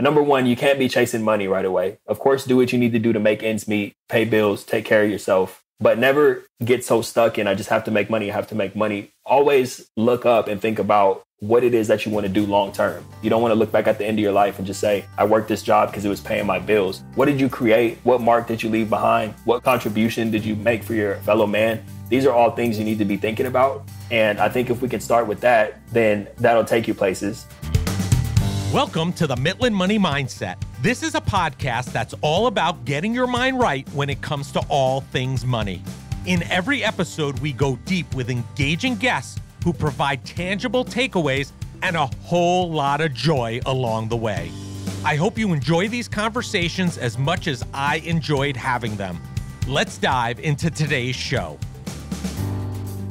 number one, you can't be chasing money right away. Of course, do what you need to do to make ends meet, pay bills, take care of yourself, but never get so stuck in, I just have to make money, I have to make money. Always look up and think about what it is that you want to do long term. You don't want to look back at the end of your life and just say, I worked this job because it was paying my bills. What did you create? What mark did you leave behind? What contribution did you make for your fellow man? These are all things you need to be thinking about. And I think if we can start with that, then that'll take you places. Welcome to the Midland Money Mindset. This is a podcast that's all about getting your mind right when it comes to all things money. In every episode, we go deep with engaging guests who provide tangible takeaways and a whole lot of joy along the way. I hope you enjoy these conversations as much as I enjoyed having them. Let's dive into today's show.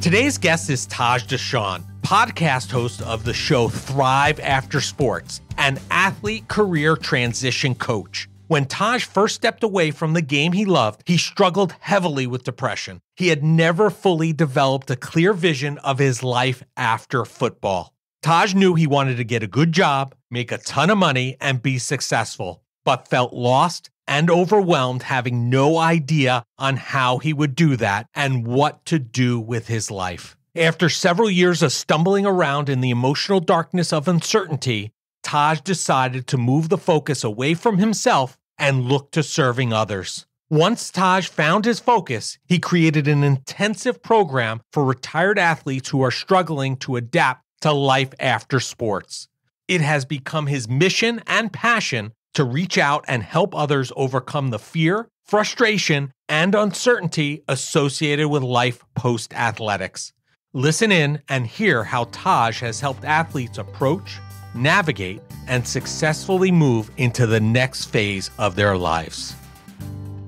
Today's guest is Taj Dashaun, podcast host of the show Thrive After Sports, an athlete career transition coach. When Taj first stepped away from the game he loved, he struggled heavily with depression. He had never fully developed a clear vision of his life after football. Taj knew he wanted to get a good job, make a ton of money, and be successful, but felt lost and overwhelmed, having no idea on how he would do that and what to do with his life. After several years of stumbling around in the emotional darkness of uncertainty, Taj decided to move the focus away from himself and look to serving others. Once Taj found his focus, he created an intensive program for retired athletes who are struggling to adapt to life after sports. It has become his mission and passion to reach out and help others overcome the fear, frustration, and uncertainty associated with life post-athletics. Listen in and hear how Taj has helped athletes approach, navigate, and successfully move into the next phase of their lives.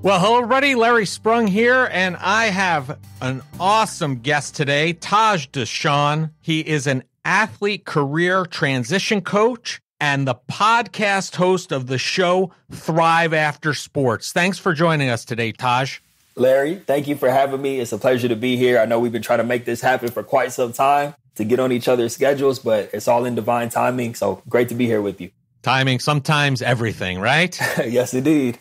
Well, hello everybody, Larry Sprung here, and I have an awesome guest today, Taj Dashaun. He is an athlete career transition coach and the podcast host of the show Thrive After Sports. Thanks for joining us today, Taj. Larry, thank you for having me. It's a pleasure to be here. I know we've been trying to make this happen for quite some time to get on each other's schedules, but it's all in divine timing. So great to be here with you. Timing, sometimes everything, right? Yes, indeed.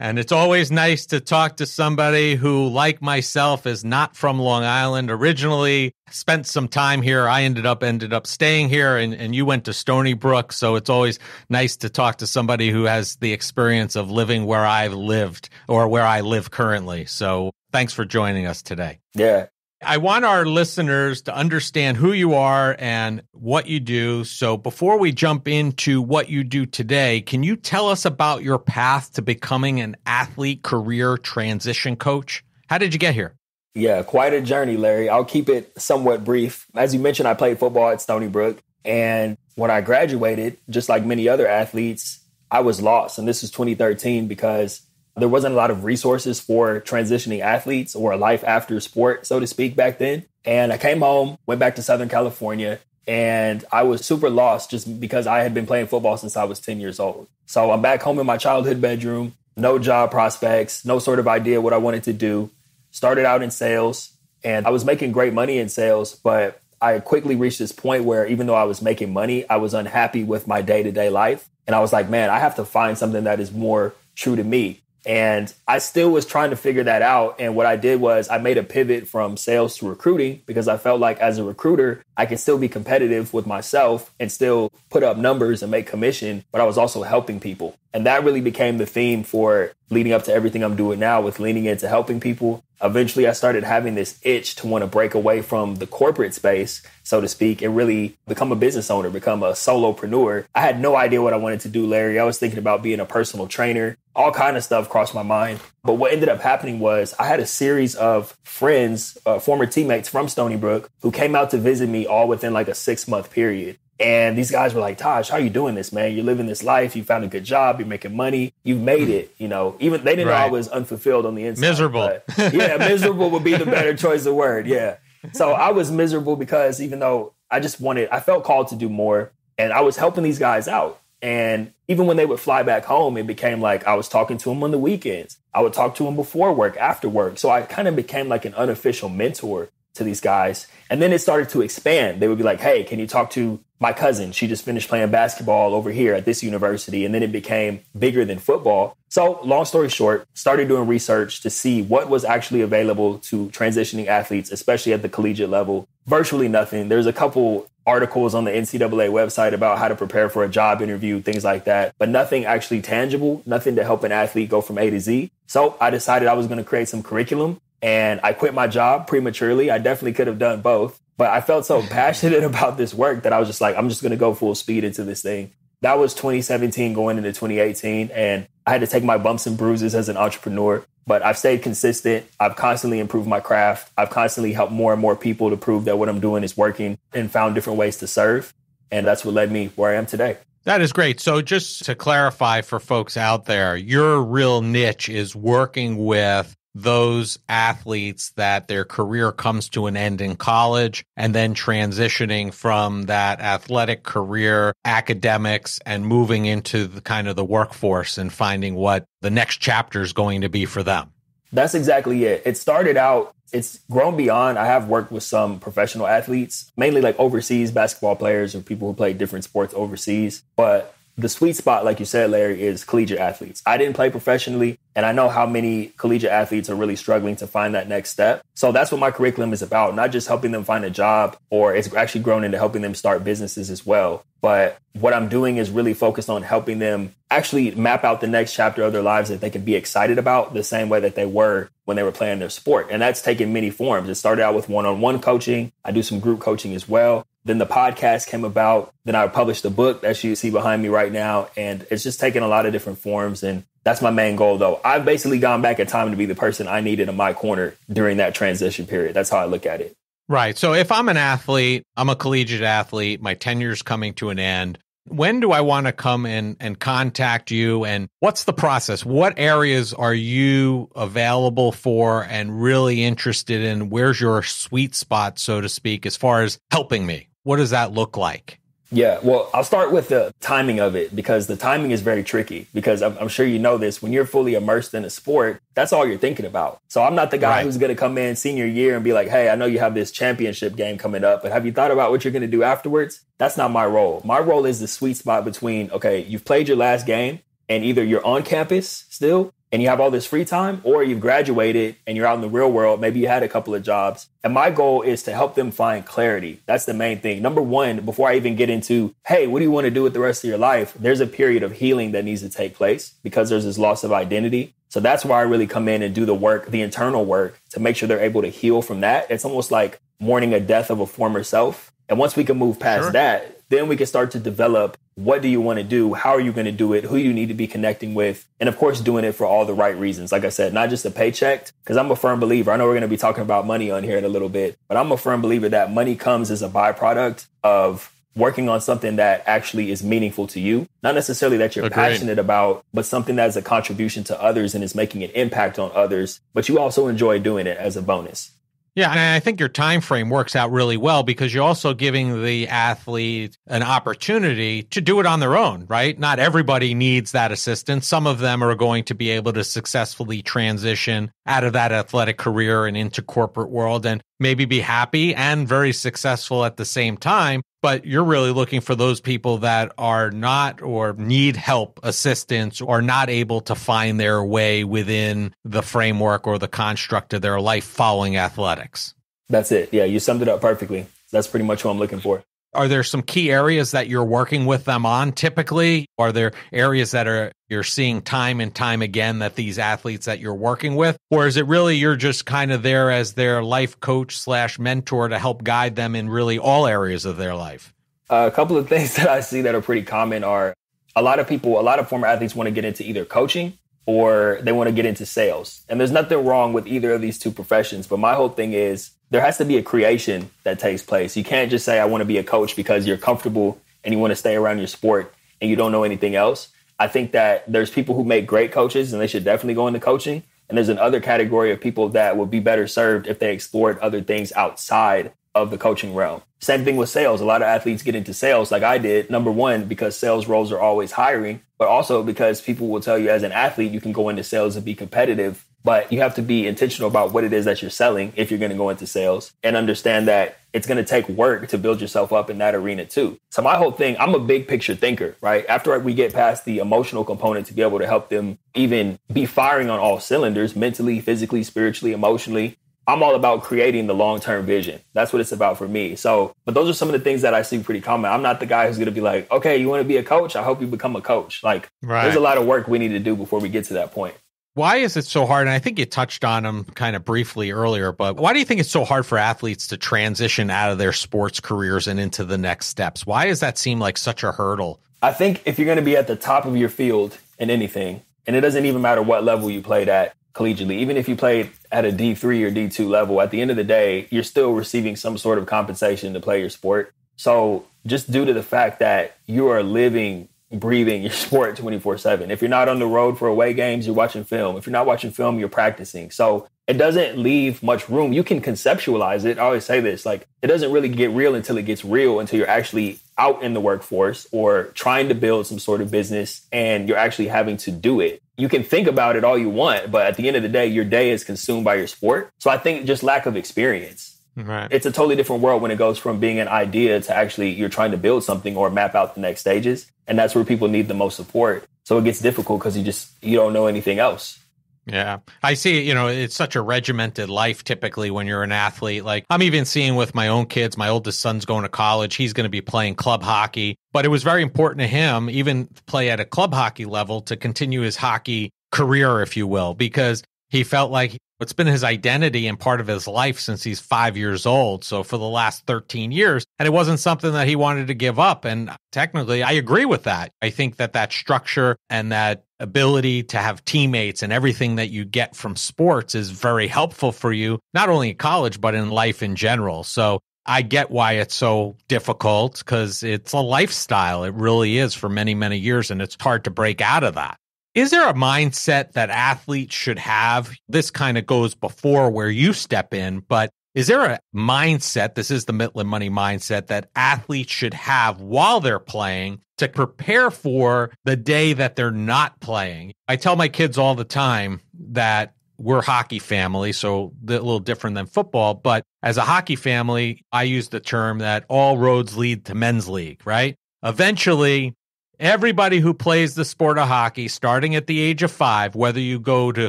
And it's always nice to talk to somebody who, like myself, is not from Long Island originally, spent some time here. I ended up staying here, and you went to Stony Brook. So it's always nice to talk to somebody who has the experience of living where I've lived or where I live currently. So thanks for joining us today. Yeah. I want our listeners to understand who you are and what you do. So before we jump into what you do today, can you tell us about your path to becoming an athlete career transition coach? How did you get here? Yeah, quite a journey, Larry. I'll keep it somewhat brief. As you mentioned, I played football at Stony Brook. And when I graduated, just like many other athletes, I was lost. And this was 2013 because there wasn't a lot of resources for transitioning athletes or a life after sport, so to speak, back then. And I came home, went back to Southern California, and I was super lost just because I had been playing football since I was 10 years old. So I'm back home in my childhood bedroom, no job prospects, no sort of idea what I wanted to do. Started out in sales, and I was making great money in sales, but I quickly reached this point where even though I was making money, I was unhappy with my day-to-day life. And I was like, man, I have to find something that is more true to me. And I still was trying to figure that out. And what I did was I made a pivot from sales to recruiting because I felt like as a recruiter, I could still be competitive with myself and still put up numbers and make commission, but I was also helping people. And that really became the theme for leading up to everything I'm doing now with leaning into helping people. Eventually, I started having this itch to want to break away from the corporate space, so to speak, and really become a business owner, become a solopreneur. I had no idea what I wanted to do, Larry. I was thinking about being a personal trainer. All kind of stuff crossed my mind. But what ended up happening was I had a series of friends, former teammates from Stony Brook, who came out to visit me all within like a 6-month period. And these guys were like, Taj, how you doing this, man? You're living this life. You found a good job. You're making money. You've made it. You know, even they didn't know I was unfulfilled on the inside. Miserable. Yeah, miserable would be the better choice of word. Yeah. So I was miserable because even though I felt called to do more, and I was helping these guys out. And even when they would fly back home, it became like I was talking to them on the weekends. I would talk to them before work, after work. So I kind of became like an unofficial mentor to these guys. And then it started to expand. They would be like, hey, can you talk to my cousin? She just finished playing basketball over here at this university. And then it became bigger than football. So long story short, started doing research to see what was actually available to transitioning athletes, especially at the collegiate level. Virtually nothing. There's a couple articles on the NCAA website about how to prepare for a job interview, things like that, but nothing actually tangible, nothing to help an athlete go from A to Z. So I decided I was going to create some curriculum, and I quit my job prematurely. I definitely could have done both, but I felt so passionate about this work that I was just like, I'm just going to go full speed into this thing. That was 2017 going into 2018, and I had to take my bumps and bruises as an entrepreneur, but I've stayed consistent. I've constantly improved my craft. I've constantly helped more and more people to prove that what I'm doing is working and found different ways to serve. And that's what led me where I am today. That is great. So just to clarify for folks out there, your real niche is working with those athletes that their career comes to an end in college and then transitioning from that athletic career, academics, and moving into the kind of the workforce and finding what the next chapter is going to be for them. That's exactly it. It started out, it's grown beyond. I have worked with some professional athletes, mainly like overseas basketball players or people who play different sports overseas. But the sweet spot, like you said, Larry, is collegiate athletes. I didn't play professionally, and I know how many collegiate athletes are really struggling to find that next step. So that's what my curriculum is about, not just helping them find a job, or it's actually grown into helping them start businesses as well. But what I'm doing is really focused on helping them actually map out the next chapter of their lives that they can be excited about the same way that they were when they were playing their sport. And that's taken many forms. It started out with one-on-one coaching. I do some group coaching as well. Then the podcast came about. Then I published a book that you see behind me right now. And it's just taken a lot of different forms. And that's my main goal, though. I've basically gone back in time to be the person I needed in my corner during that transition period. That's how I look at it. Right. So if I'm an athlete, I'm a collegiate athlete, my tenure's coming to an end. When do I want to come in and contact you? And what's the process? What areas are you available for and really interested in? Where's your sweet spot, so to speak, as far as helping me? What does that look like? Yeah, well, I'll start with the timing of it, because the timing is very tricky, because I'm sure you know this. When you're fully immersed in a sport, that's all you're thinking about. So I'm not the guy who's going to come in senior year and be like, hey, I know you have this championship game coming up, but have you thought about what you're going to do afterwards? That's not my role. My role is the sweet spot between, okay, you've played your last game and either you're on campus still and you have all this free time, or you've graduated and you're out in the real world. Maybe you had a couple of jobs. And my goal is to help them find clarity. That's the main thing. Number one, before I even get into, hey, what do you want to do with the rest of your life? There's a period of healing that needs to take place because there's this loss of identity. So that's why I really come in and do the work, the internal work, to make sure they're able to heal from that. It's almost like mourning a death of a former self. And once we can move past that, then we can start to develop, what do you want to do? How are you going to do it? Who you need to be connecting with? And of course, doing it for all the right reasons. Like I said, not just a paycheck, because I'm a firm believer. I know we're going to be talking about money on here in a little bit, but I'm a firm believer that money comes as a byproduct of working on something that actually is meaningful to you. Not necessarily that you're passionate about, but something that is a contribution to others and is making an impact on others. But you also enjoy doing it as a bonus. Yeah, and I think your time frame works out really well, because you're also giving the athlete an opportunity to do it on their own, right? Not everybody needs that assistance. Some of them are going to be able to successfully transition out of that athletic career and into corporate world and maybe be happy and very successful at the same time. But you're really looking for those people that are not, or need help, assistance, or not able to find their way within the framework or the construct of their life following athletics. That's it. Yeah, you summed it up perfectly. That's pretty much what I'm looking for. Are there some key areas that you're working with them on typically? Are there areas that you're seeing time and time again that these athletes that you're working with? Or is it really you're just kind of there as their life coach / mentor to help guide them in really all areas of their life? A couple of things that I see that are pretty common are a lot of former athletes want to get into either coaching or they want to get into sales. And there's nothing wrong with either of these two professions. But my whole thing is, there has to be a creation that takes place. You can't just say, I want to be a coach because you're comfortable and you want to stay around your sport and you don't know anything else. I think that there's people who make great coaches and they should definitely go into coaching. And there's another category of people that would be better served if they explored other things outside of the coaching realm. Same thing with sales. A lot of athletes get into sales like I did. Number one, because sales roles are always hiring, but also because people will tell you as an athlete, you can go into sales and be competitive but you have to be intentional about what it is that you're selling if you're going to go into sales, and understand that it's going to take work to build yourself up in that arena too. So my whole thing, I'm a big picture thinker, right? After we get past the emotional component to be able to help them even be firing on all cylinders, mentally, physically, spiritually, emotionally, I'm all about creating the long-term vision. That's what it's about for me. So, but those are some of the things that I see pretty common. I'm not the guy who's going to be like, okay, you want to be a coach? I hope you become a coach. Like, There's a lot of work we need to do before we get to that point. Why is it so hard? And I think you touched on them kind of briefly earlier, but why do you think it's so hard for athletes to transition out of their sports careers and into the next steps? Why does that seem like such a hurdle? I think if you're going to be at the top of your field in anything, and it doesn't even matter what level you played at collegiately, even if you played at a D3 or D2 level, at the end of the day, you're still receiving some sort of compensation to play your sport. So just due to the fact that you are living, breathing your sport 24/7. If you're not on the road for away games, you're watching film. If you're not watching film, you're practicing. So it doesn't leave much room. You can conceptualize it. I always say this, like, it doesn't really get real until it gets real, until you're actually out in the workforce or trying to build some sort of business and you're actually having to do it. You can think about it all you want, but at the end of the day, your day is consumed by your sport. So I think just lack of experience. Right. It's a totally different world when it goes from being an idea to actually you're trying to build something or map out the next stages. And that's where people need the most support. So it gets difficult because you don't know anything else. Yeah, I see, it's such a regimented life typically when you're an athlete. Like, I'm even seeing with my own kids, my oldest son's going to college. He's going to be playing club hockey, but it was very important to him, even play at a club hockey level, to continue his hockey career, if you will, because he felt like it's been his identity and part of his life since he's 5 years old. So for the last 13 years, and it wasn't something that he wanted to give up. And technically, I agree with that. I think that structure and that ability to have teammates and everything that you get from sports is very helpful for you, not only in college, but in life in general. So I get why it's so difficult, because it's a lifestyle. It really is for many, many years, and it's hard to break out of that. Is there a mindset that athletes should have? This kind of goes before where you step in, but is there a mindset, this is the Midland Money mindset, that athletes should have while they're playing to prepare for the day that they're not playing? I tell my kids all the time that we're hockey family, so a little different than football, but as a hockey family, I use the term that all roads lead to men's league, right? Eventually, everybody who plays the sport of hockey, starting at the age of 5, whether you go to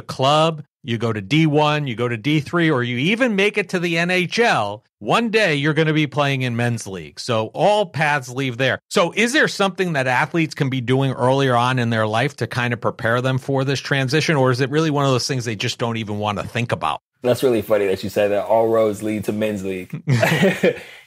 club, you go to D1, you go to D3, or you even make it to the NHL, one day you're going to be playing in men's league. So all paths lead there. So is there something that athletes can be doing earlier on in their life to kind of prepare them for this transition? Or is it really one of those things they just don't even want to think about? That's really funny that you say that all roads lead to men's league.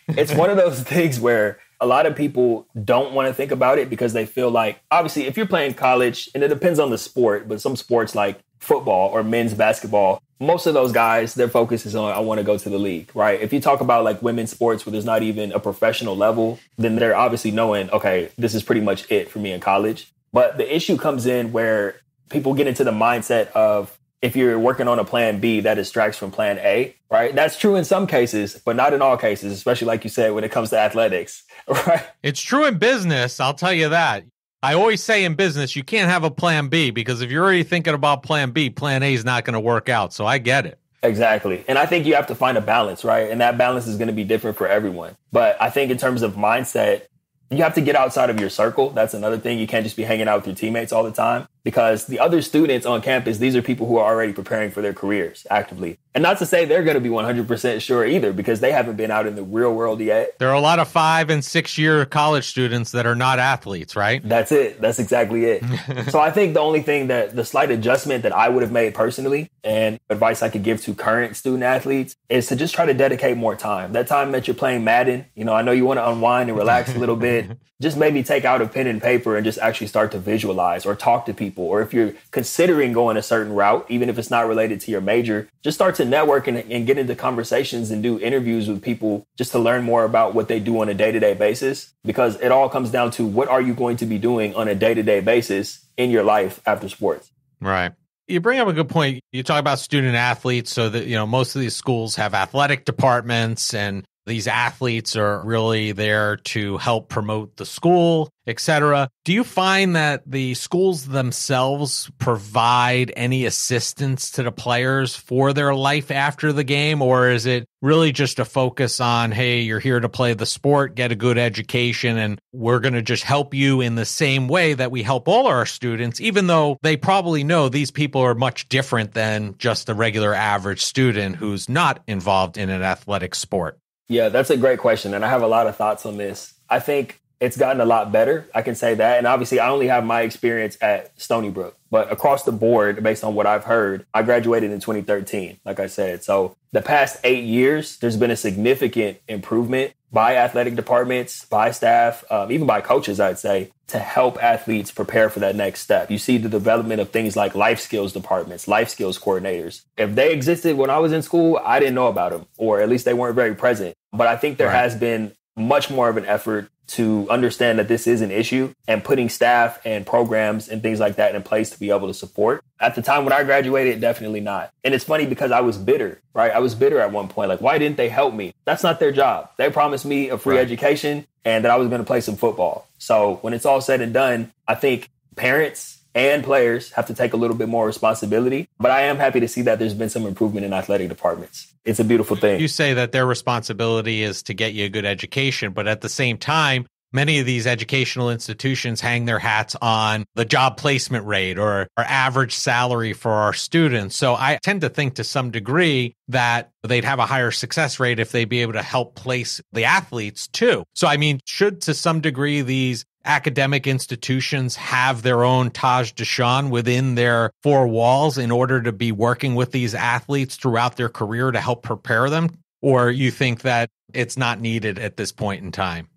It's one of those things where a lot of people don't want to think about it because they feel like, obviously, if you're playing college, and it depends on the sport, but some sports like football or men's basketball, most of those guys, their focus is on, I want to go to the league, right? If you talk about like women's sports where there's not even a professional level, then they're obviously knowing, okay, this is pretty much it for me in college. But the issue comes in where people get into the mindset of, if you're working on a plan B, that distracts from plan A, right? That's true in some cases, but not in all cases, especially like you said, when it comes to athletics, right? It's true in business. I'll tell you that. I always say in business, you can't have a plan B, because if you're already thinking about plan B, plan A is not going to work out. So I get it. Exactly. And I think you have to find a balance, right? And that balance is going to be different for everyone. But I think in terms of mindset, you have to get outside of your circle. That's another thing. You can't just be hanging out with your teammates all the time, because the other students on campus, these are people who are already preparing for their careers actively. And not to say they're going to be 100% sure either, because they haven't been out in the real world yet. There are a lot of 5 and 6 year college students that are not athletes, right? That's it. That's exactly it. So I think the only thing that the slight adjustment that I would have made personally, and advice I could give to current student athletes, is to just try to dedicate more time. That time that you're playing Madden, I know you want to unwind and relax a little bit. Just maybe take out a pen and paper and just actually start to visualize or talk to people. Or if you're considering going a certain route, even if it's not related to your major, just start to network and get into conversations and do interviews with people just to learn more about what they do on a day-to-day basis. Because it all comes down to, what are you going to be doing on a day-to-day basis in your life after sports? Right. You bring up a good point. You talk about student athletes, so that, most of these schools have athletic departments, and these athletes are really there to help promote the school, etc. Do you find that the schools themselves provide any assistance to the players for their life after the game? Or is it really just a focus on, hey, you're here to play the sport, get a good education, and we're going to just help you in the same way that we help all our students, even though they probably know these people are much different than just the regular average student who's not involved in an athletic sport? Yeah, that's a great question. And I have a lot of thoughts on this. I think it's gotten a lot better. I can say that. And obviously, I only have my experience at Stony Brook. But across the board, based on what I've heard, I graduated in 2013, like I said. So the past 8 years, there's been a significant improvement by athletic departments, by staff, even by coaches, I'd say, to help athletes prepare for that next step. You see the development of things like life skills departments, life skills coordinators. If they existed when I was in school, I didn't know about them, or at least they weren't very present. But I think there has been much more of an effort to understand that this is an issue and putting staff and programs and things like that in place to be able to support. At the time when I graduated, definitely not. And it's funny because I was bitter, right? I was bitter at one point. Like, why didn't they help me? That's not their job. They promised me a free education and that I was going to play some football. So when it's all said and done, I think parents and players have to take a little bit more responsibility. But I am happy to see that there's been some improvement in athletic departments. It's a beautiful thing. You say that their responsibility is to get you a good education, but at the same time, many of these educational institutions hang their hats on the job placement rate or our average salary for our students. So I tend to think to some degree that they'd have a higher success rate if they'd be able to help place the athletes too. So, I mean, should to some degree these academic institutions have their own Taj Dashaun within their four walls in order to be working with these athletes throughout their career to help prepare them? Or you think that it's not needed at this point in time?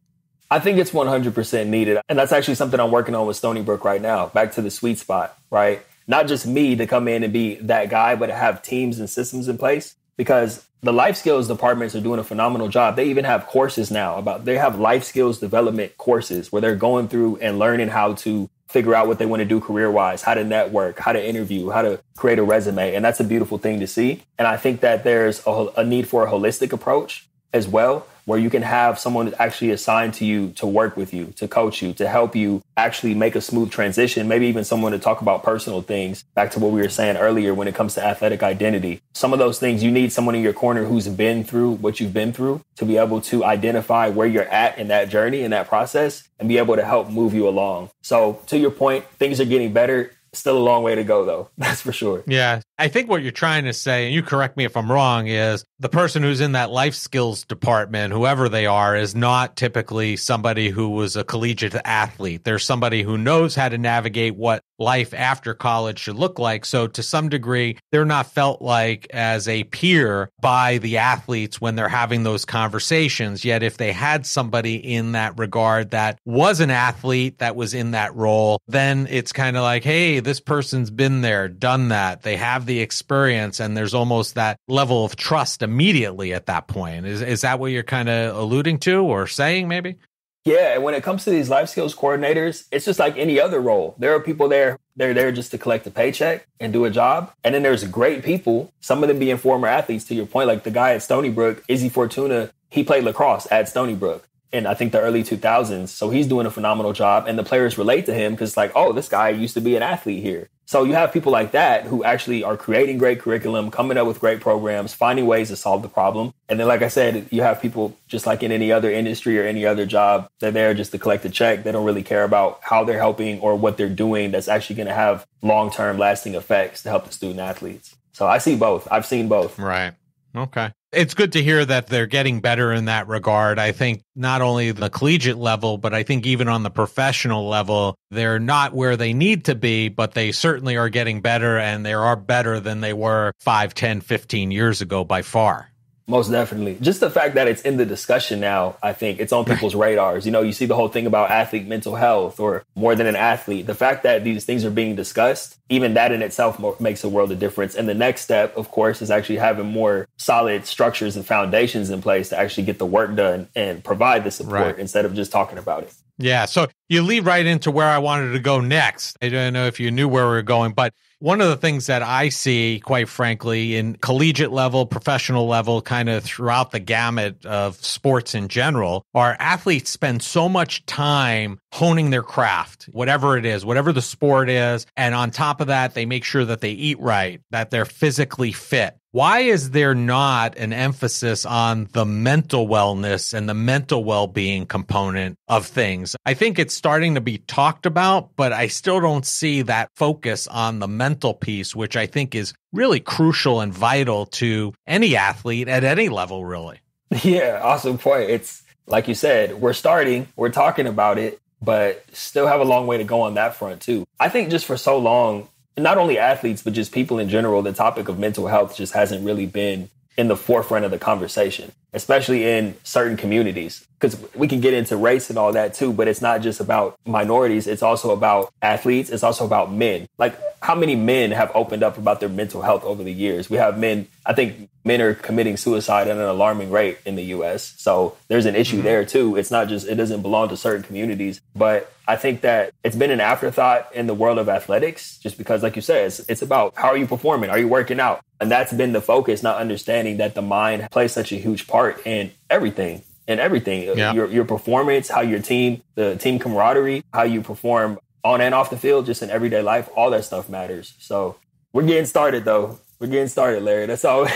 I think it's 100% needed. And that's actually something I'm working on with Stony Brook right now. Back to the sweet spot, right? Not just me to come in and be that guy, but to have teams and systems in place. Because the life skills departments are doing a phenomenal job. They even have courses now they have life skills development courses where they're going through and learning how to figure out what they want to do career-wise, how to network, how to interview, how to create a resume. And that's a beautiful thing to see. And I think that there's a need for a holistic approach as well, where you can have someone actually assigned to you to work with you, to coach you, to help you actually make a smooth transition, maybe even someone to talk about personal things. Back to what we were saying earlier when it comes to athletic identity. Some of those things, you need someone in your corner who's been through what you've been through to be able to identify where you're at in that journey, in that process, and be able to help move you along. So to your point, things are getting better. Still a long way to go, though. That's for sure. Yeah. I think what you're trying to say, and you correct me if I'm wrong, is the person who's in that life skills department, whoever they are, is not typically somebody who was a collegiate athlete. There's somebody who knows how to navigate what life after college should look like. So to some degree, they're not felt like as a peer by the athletes when they're having those conversations. Yet if they had somebody in that regard that was an athlete that was in that role, then it's kind of like, hey, this person's been there, done that. They have the experience, and there's almost that level of trust immediately at that point. Is that what you're kind of alluding to or saying maybe? Yeah, and when it comes to these life skills coordinators, it's just like any other role. There are people there, they're there just to collect a paycheck and do a job. And then there's great people, some of them being former athletes, to your point, like the guy at Stony Brook, Izzy Fortuna, he played lacrosse at Stony Brook in, I think, the early 2000s. So he's doing a phenomenal job. And the players relate to him because, like, oh, this guy used to be an athlete here. So you have people like that who actually are creating great curriculum, coming up with great programs, finding ways to solve the problem. And then, like I said, you have people just like in any other industry or any other job. They're there just to collect a check. They don't really care about how they're helping or what they're doing that's actually going to have long-term lasting effects to help the student athletes. So I see both. I've seen both. Right. Okay. It's good to hear that they're getting better in that regard. I think not only the collegiate level, but I think even on the professional level, they're not where they need to be, but they certainly are getting better, and they are better than they were 5, 10, 15 years ago by far. Most definitely. Just the fact that it's in the discussion now, I think it's on people's radars. You know, you see the whole thing about athlete mental health or more than an athlete. The fact that these things are being discussed, even that in itself makes a world of difference. And the next step, of course, is actually having more solid structures and foundations in place to actually get the work done and provide the support instead of just talking about it. Yeah. So You lead right into where I wanted to go next. I don't know if you knew where we were going, but one of the things that I see, quite frankly, in collegiate level, professional level, kind of throughout the gamut of sports in general, are athletes spend so much time honing their craft, whatever it is, whatever the sport is. And on top of that, they make sure that they eat right, that they're physically fit. Why is there not an emphasis on the mental wellness and the mental well-being component of things? I think it's starting to be talked about, but I still don't see that focus on the mental piece, which I think is really crucial and vital to any athlete at any level, really. Yeah, awesome point. It's like you said, we're talking about it, but still have a long way to go on that front too. I think just for so long, not only athletes, but just people in general, the topic of mental health just hasn't really been in the forefront of the conversation, especially in certain communities, because we can get into race and all that too, but it's not just about minorities. It's also about athletes. It's also about men. Like, how many men have opened up about their mental health over the years? We have men, I think men are committing suicide at an alarming rate in the US. So there's an issue there too. It's not just, it doesn't belong to certain communities, but I think that it's been an afterthought in the world of athletics, just because, like you said, it's about how are you performing? Are you working out? And that's been the focus, not understanding that the mind plays such a huge part in everything. Yeah. Your performance, how the team camaraderie, how you perform on and off the field, just in everyday life, all that stuff matters. So we're getting started, though. We're getting started, Larry. That's all.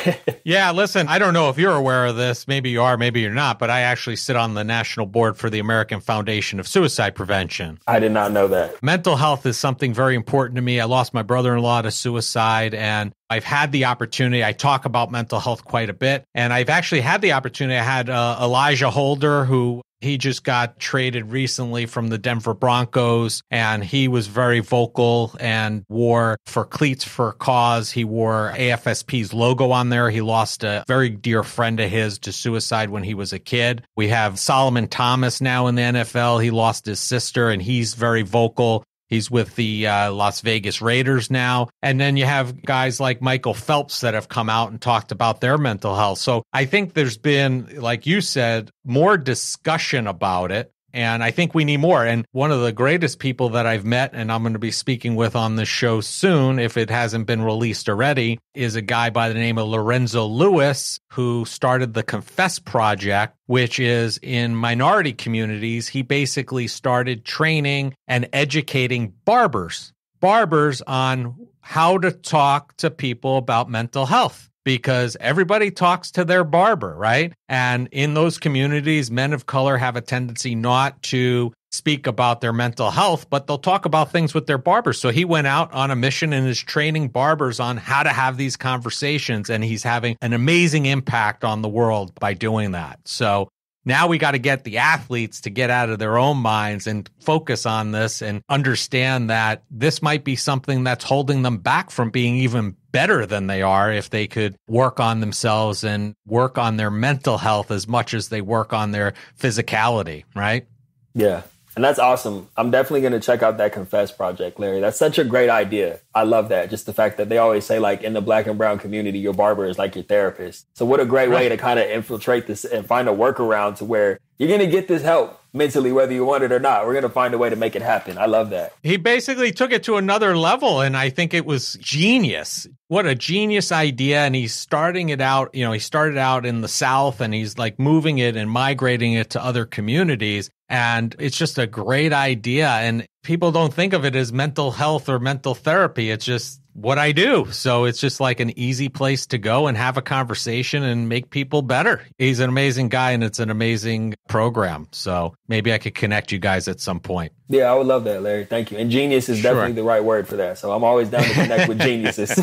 Yeah, listen, I don't know if you're aware of this. Maybe you are, maybe you're not, but I actually sit on the national board for the American Foundation of Suicide Prevention. I did not know that. Mental health is something very important to me. I lost my brother-in-law to suicide, and I've had the opportunity. I talk about mental health quite a bit, and I've actually had the opportunity. I had Elijah Holder, who he just got traded recently from the Denver Broncos, and he was very vocal and wore for Cleats for a Cause. He wore AFSP's logo on there. He lost a very dear friend of his to suicide when he was a kid. We have Solomon Thomas now in the NFL. He lost his sister, and he's very vocal. He's with the Las Vegas Raiders now. And then you have guys like Michael Phelps that have come out and talked about their mental health. So I think there's been, like you said, more discussion about it. And I think we need more. And one of the greatest people that I've met, and I'm going to be speaking with on the show soon, if it hasn't been released already, is a guy by the name of Lorenzo Lewis, who started the Confess Project, which is in minority communities. He basically started training and educating barbers on how to talk to people about mental health. Because everybody talks to their barber, right? And in those communities, men of color have a tendency not to speak about their mental health, but they'll talk about things with their barbers. So he went out on a mission and is training barbers on how to have these conversations, and he's having an amazing impact on the world by doing that. So now we got to get the athletes to get out of their own minds and focus on this and understand that this might be something that's holding them back from being even better than they are if they could work on themselves and work on their mental health as much as they work on their physicality, right? Yeah. And that's awesome. I'm definitely going to check out that Confess Project, Larry. That's such a great idea. I love that. Just the fact that they always say, like, in the Black and brown community, your barber is like your therapist. So what a great way to kind of infiltrate this and find a workaround to where you're going to get this help mentally, whether you want it or not. We're going to find a way to make it happen. I love that. He basically took it to another level, and I think it was genius. What a genius idea. And he's starting it out, he started out in the South, and he's like moving it and migrating it to other communities. And it's just a great idea. And people don't think of it as mental health or mental therapy. It's just what I do. So it's just like an easy place to go and have a conversation and make people better. He's an amazing guy, and it's an amazing program. So maybe I could connect you guys at some point. Yeah, I would love that, Larry. Thank you. And genius is definitely the right word for that. So I'm always down to connect with geniuses.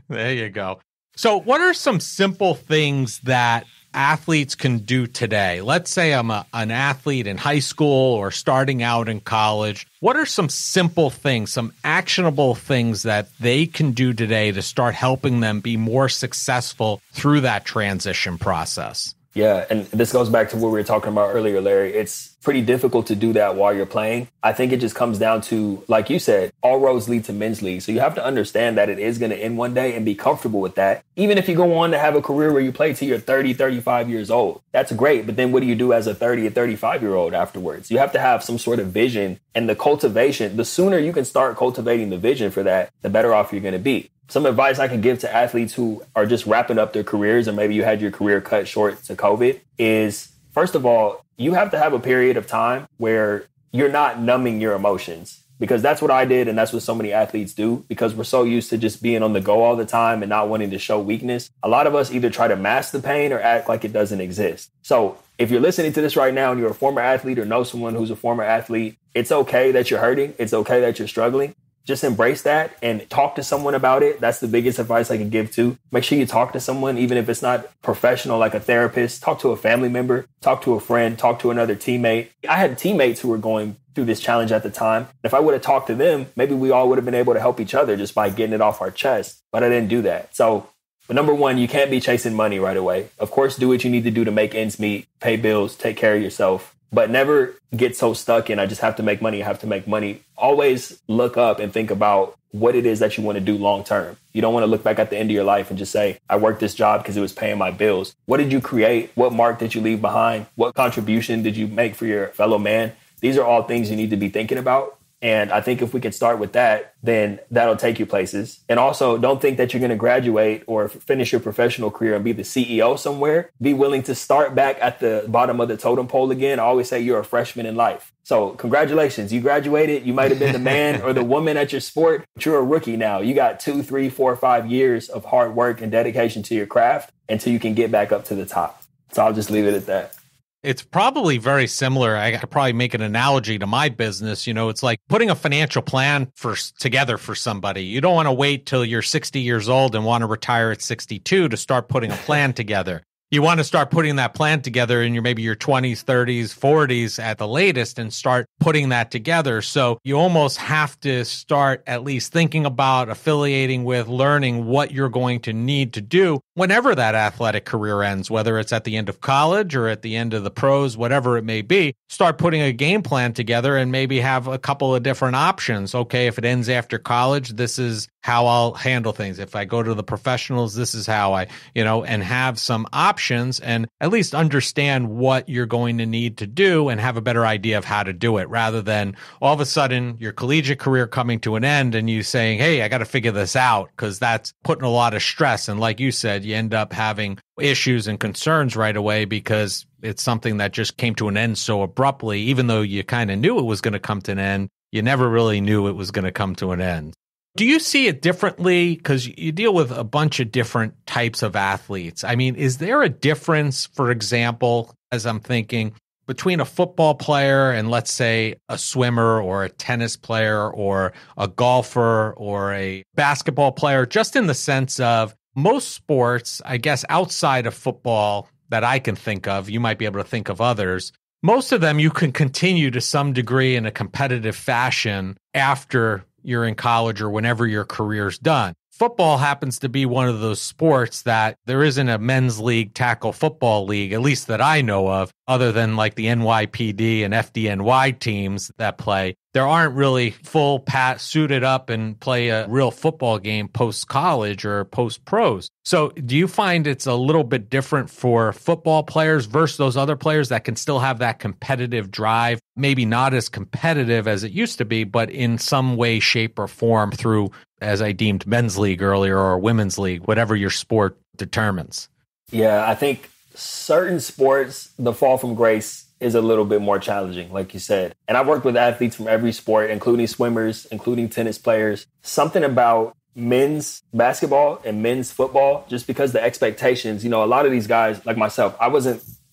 There you go. So what are some simple things that athletes can do today? Let's say I'm an athlete in high school or starting out in college. What are some simple things, some actionable things that they can do today to start helping them be more successful through that transition process? Yeah, and this goes back to what we were talking about earlier, Larry. It's pretty difficult to do that while you're playing. I think it just comes down to, like you said, all roads lead to men's league. So you have to understand that it is going to end one day and be comfortable with that. Even if you go on to have a career where you play till you're 30, 35 years old, that's great. But then what do you do as a 30 or 35-year-old afterwards? You have to have some sort of vision, and the cultivation. The sooner you can start cultivating the vision for that, the better off you're going to be. Some advice I can give to athletes who are just wrapping up their careers, or maybe you had your career cut short to COVID, is, first of all, you have to have a period of time where you're not numbing your emotions, because that's what I did. And that's what so many athletes do, because we're so used to just being on the go all the time and not wanting to show weakness. A lot of us either try to mask the pain or act like it doesn't exist. So if you're listening to this right now and you're a former athlete or know someone who's a former athlete, it's okay that you're hurting. It's okay that you're struggling. Just embrace that and talk to someone about it. That's the biggest advice I can give too. Make sure you talk to someone, even if it's not professional, like a therapist. Talk to a family member, talk to a friend, talk to another teammate. I had teammates who were going through this challenge at the time. If I would have talked to them, maybe we all would have been able to help each other just by getting it off our chest. But I didn't do that. So, but number one, you can't be chasing money right away. Of course, do what you need to do to make ends meet, pay bills, take care of yourself. But never get so stuck in, I just have to make money, I have to make money. Always look up and think about what it is that you want to do long term. You don't want to look back at the end of your life and just say, I worked this job because it was paying my bills. What did you create? What mark did you leave behind? What contribution did you make for your fellow man? These are all things you need to be thinking about. And I think if we can start with that, then that'll take you places. And also, don't think that you're going to graduate or finish your professional career and be the CEO somewhere. Be willing to start back at the bottom of the totem pole again. I always say you're a freshman in life. So congratulations. You graduated. You might have been the man or the woman at your sport, but you're a rookie now. You got 2, 3, 4, 5 years of hard work and dedication to your craft until you can get back up to the top. So I'll just leave it at that. It's probably very similar. I could probably make an analogy to my business. You know, it's like putting a financial plan together for somebody. You don't want to wait till you're 60 years old and want to retire at 62 to start putting a plan together. You want to start putting that plan together in maybe your 20s, 30s, 40s at the latest and start putting that together. So you almost have to start at least thinking about affiliating with, learning what you're going to need to do whenever that athletic career ends, whether it's at the end of college or at the end of the pros, whatever it may be. Start putting a game plan together and maybe have a couple of different options. Okay, if it ends after college, this is how I'll handle things. If I go to the professionals, this is how and have some options and at least understand what you're going to need to do and have a better idea of how to do it, rather than all of a sudden your collegiate career coming to an end and you saying, hey, I got to figure this out, because that's putting a lot of stress. And like you said, you end up having issues and concerns right away because it's something that just came to an end so abruptly. Even though you kind of knew it was going to come to an end, you never really knew it was going to come to an end. Do you see it differently? Because you deal with a bunch of different types of athletes. I mean, is there a difference, for example, as I'm thinking, between a football player and, let's say, a swimmer or a tennis player or a golfer or a basketball player, just in the sense of most sports, I guess, outside of football that I can think of, you might be able to think of others, most of them you can continue to some degree in a competitive fashion after you're in college or whenever your career's done. Football happens to be one of those sports that there isn't a men's league tackle football league, at least that I know of, other than like the NYPD and FDNY teams that play. There aren't really full suited up and play a real football game post-college or post-pros. So do you find it's a little bit different for football players versus those other players that can still have that competitive drive, maybe not as competitive as it used to be, but in some way, shape, or form through, as I deemed, men's league earlier or women's league, whatever your sport determines? Yeah, I think certain sports, the fall from grace is a little bit more challenging, like you said. And I've worked with athletes from every sport, including swimmers, including tennis players. Something about men's basketball and men's football, just because the expectations, a lot of these guys, like myself,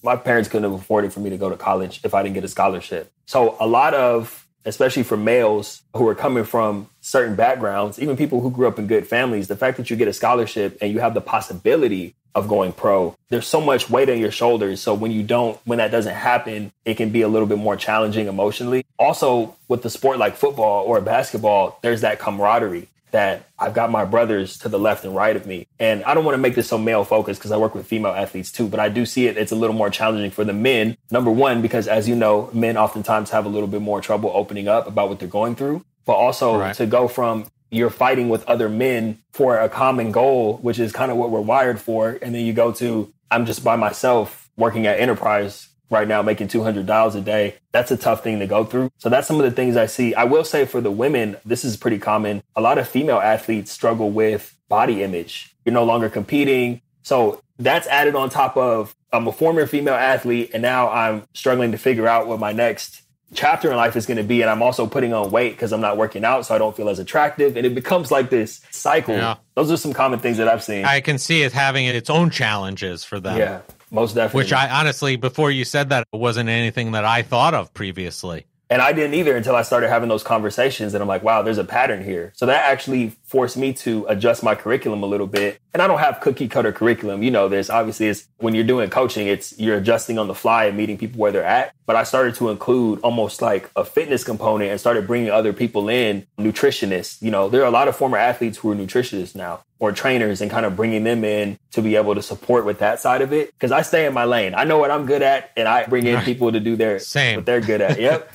my parents couldn't have afforded for me to go to college if I didn't get a scholarship. So a lot of, especially for males who are coming from certain backgrounds, even people who grew up in good families, the fact that you get a scholarship and you have the possibility of going pro, there's so much weight on your shoulders. So when that doesn't happen, it can be a little bit more challenging emotionally. Also, with the sport like football or basketball, there's that camaraderie. that I've got my brothers to the left and right of me. And I don't want to make this so male focused because I work with female athletes too, but I do see it's a little more challenging for the men. Number one, because as you know, men oftentimes have a little bit more trouble opening up about what they're going through, but also to go from you're fighting with other men for a common goal, which is kind of what we're wired for. And then you go to, I'm just by myself working at Enterprise right now, making $200 a day. That's a tough thing to go through. So that's some of the things I see. I will say for the women, this is pretty common. A lot of female athletes struggle with body image. You're no longer competing. So that's added on top of I'm a former female athlete, and now I'm struggling to figure out what my next chapter in life is going to be. And I'm also putting on weight because I'm not working out, so I don't feel as attractive. And it becomes like this cycle. Yeah. Those are some common things that I've seen. I can see it having its own challenges for them. Yeah, most definitely. Which I honestly, before you said that, it wasn't anything that I thought of previously. And I didn't either until I started having those conversations. And I'm like, wow, there's a pattern here. So that actually forced me to adjust my curriculum a little bit. And I don't have cookie cutter curriculum. You know this. Obviously, it's when you're doing coaching, you're adjusting on the fly and meeting people where they're at. But I started to include almost like a fitness component and started bringing other people in, nutritionists. You know, there are a lot of former athletes who are nutritionists now or trainers, and kind of bringing them in to be able to support with that side of it. Because I stay in my lane. I know what I'm good at, and I bring in people to do what they're good at. Yep.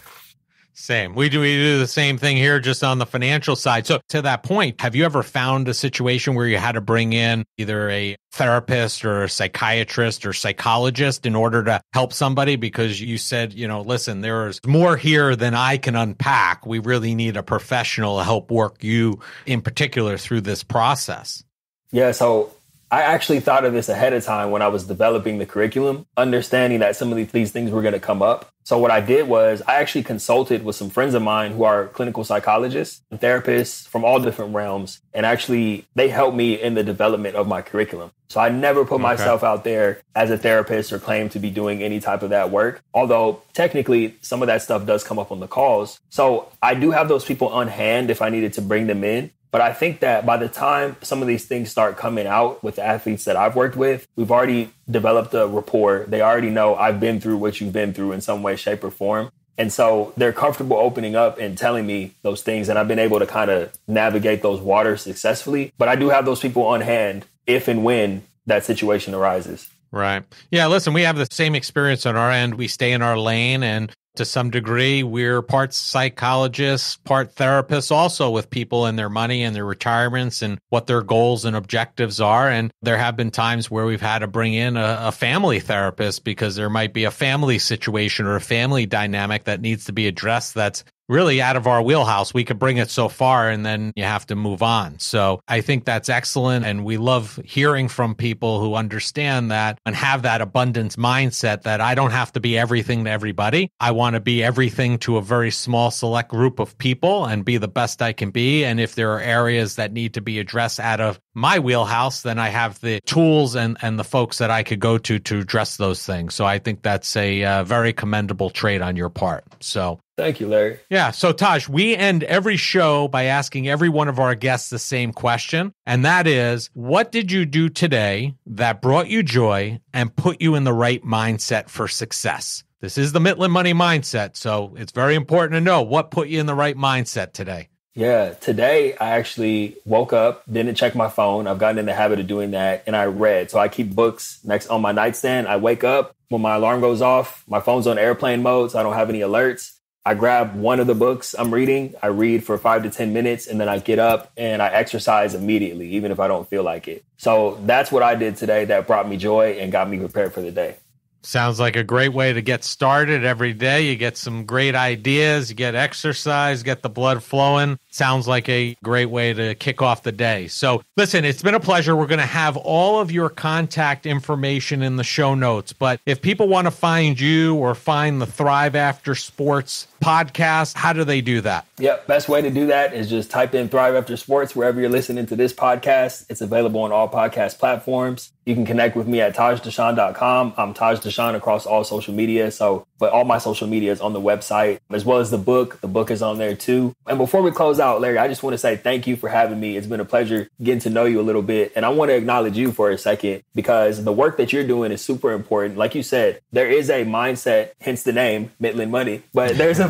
Same. We do the same thing here, just on the financial side. So to that point, have you ever found a situation where you had to bring in either a therapist or a psychiatrist or psychologist in order to help somebody? Because you said, listen, there's more here than I can unpack. We really need a professional to help work you in particular through this process. Yeah. So I actually thought of this ahead of time when I was developing the curriculum, understanding that some of these things were going to come up. So what I did was I actually consulted with some friends of mine who are clinical psychologists and therapists from all different realms. And actually, they helped me in the development of my curriculum. So I never put myself out there as a therapist or claim to be doing any type of that work. Although technically, some of that stuff does come up on the calls. So I do have those people on hand if I needed to bring them in. But I think that by the time some of these things start coming out with the athletes that I've worked with, we've already developed a rapport. They already know I've been through what you've been through in some way, shape, or form. And so they're comfortable opening up and telling me those things. And I've been able to kind of navigate those waters successfully. But I do have those people on hand if and when that situation arises. Right. Yeah, listen, we have the same experience on our end. We stay in our lane, and to some degree, we're part psychologists, part therapists also, with people and their money and their retirements and what their goals and objectives are. And there have been times where we've had to bring in a family therapist because there might be a family situation or a family dynamic that needs to be addressed that's really out of our wheelhouse. We could bring it so far and then you have to move on. So I think that's excellent. And we love hearing from people who understand that and have that abundance mindset that I don't have to be everything to everybody. I want to be everything to a very small select group of people and be the best I can be. And if there are areas that need to be addressed out of my wheelhouse, then I have the tools and the folks that I could go to address those things. So I think that's a very commendable trait on your part. So thank you, Larry. Yeah. So Taj, we end every show by asking every one of our guests the same question. And that is, what did you do today that brought you joy and put you in the right mindset for success? This is the Midland Money Mindset. So it's very important to know what put you in the right mindset today. Yeah, today I actually woke up, didn't check my phone. I've gotten in the habit of doing that, and I read. So I keep books next on my nightstand. I wake up when my alarm goes off. My phone's on airplane mode, so I don't have any alerts. I grab one of the books I'm reading. I read for 5 to 10 minutes, and then I get up and I exercise immediately, even if I don't feel like it. So that's what I did today that brought me joy and got me prepared for the day. Sounds like a great way to get started every day. You get some great ideas, you get exercise, get the blood flowing. Sounds like a great way to kick off the day. So listen, it's been a pleasure. We're going to have all of your contact information in the show notes. But if people want to find you or find the Thrive After Sports podcast, how do they do that? Yep. Best way to do that is just type in Thrive After Sports wherever you're listening to this podcast. It's available on all podcast platforms. You can connect with me at tajdashaun.com. I'm Taj Dashaun across all social media. But all my social media is on the website, as well as the book. The book is on there too. And before we close out, Larry, I just want to say thank you for having me. It's been a pleasure getting to know you a little bit. And I want to acknowledge you for a second, because the work that you're doing is super important. Like you said, there is a mindset, hence the name, Midland Money. But there's a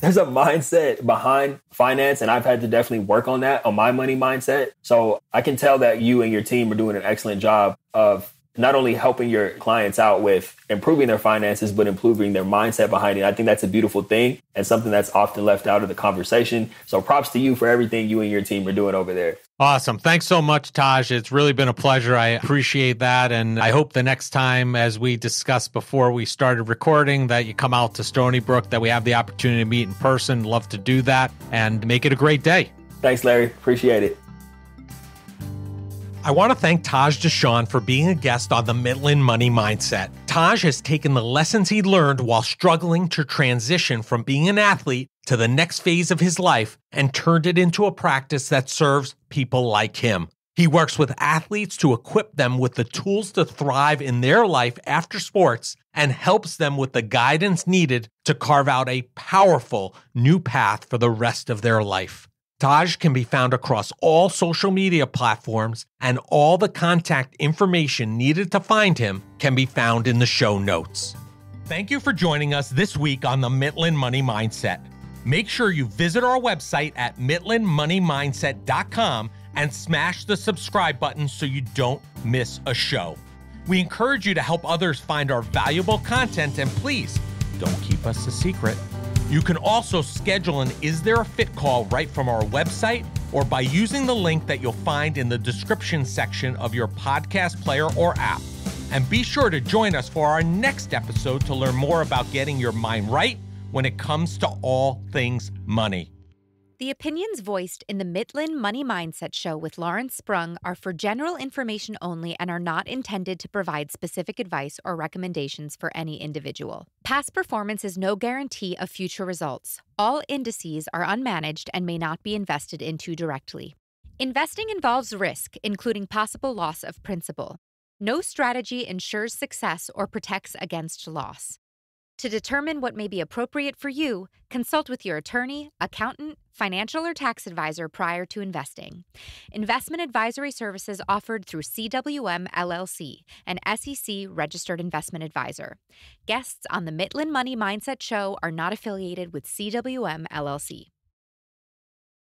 there's a mindset behind finance, and I've had to definitely work on that, on my money mindset. So I can tell that you and your team are doing an excellent job of not only helping your clients out with improving their finances, but improving their mindset behind it. I think that's a beautiful thing and something that's often left out of the conversation. So props to you for everything you and your team are doing over there. Awesome. Thanks so much, Taj. It's really been a pleasure. I appreciate that. And I hope the next time, as we discussed before we started recording, that you come out to Stony Brook, that we have the opportunity to meet in person. Love to do that and make it a great day. Thanks, Larry. Appreciate it. I want to thank Taj Dashaun for being a guest on the Midland Money Mindset. Taj has taken the lessons he learned while struggling to transition from being an athlete to the next phase of his life and turned it into a practice that serves people like him. He works with athletes to equip them with the tools to thrive in their life after sports and helps them with the guidance needed to carve out a powerful new path for the rest of their life. Taj can be found across all social media platforms, and all the contact information needed to find him can be found in the show notes. Thank you for joining us this week on the Midland Money Mindset. Make sure you visit our website at midlandmoneymindset.com and smash the subscribe button so you don't miss a show. We encourage you to help others find our valuable content, and please don't keep us a secret. You can also schedule an Is There a Fit call right from our website or by using the link that you'll find in the description section of your podcast player or app. And be sure to join us for our next episode to learn more about getting your mind right when it comes to all things money. The opinions voiced in the Midland Money Mindset Show with Lawrence Sprung are for general information only and are not intended to provide specific advice or recommendations for any individual. Past performance is no guarantee of future results. All indices are unmanaged and may not be invested into directly. Investing involves risk, including possible loss of principal. No strategy ensures success or protects against loss. To determine what may be appropriate for you, consult with your attorney, accountant, financial or tax advisor prior to investing. Investment advisory services offered through CWM LLC, an SEC-registered investment advisor. Guests on the Midland Money Mindset Show are not affiliated with CWM LLC.